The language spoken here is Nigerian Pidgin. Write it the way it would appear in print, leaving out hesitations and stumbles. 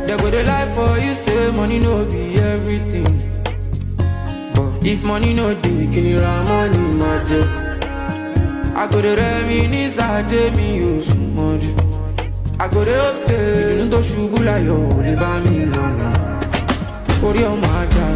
They go dey lie for you, say money no be everything. But if money no dey, kinira money matter. I go dey reminisce, I dey me you so much. I go dey hope say, you know to ṣubú láyọ̀, ó lè bá mi lọ́nà. Orí ọmọ ajá.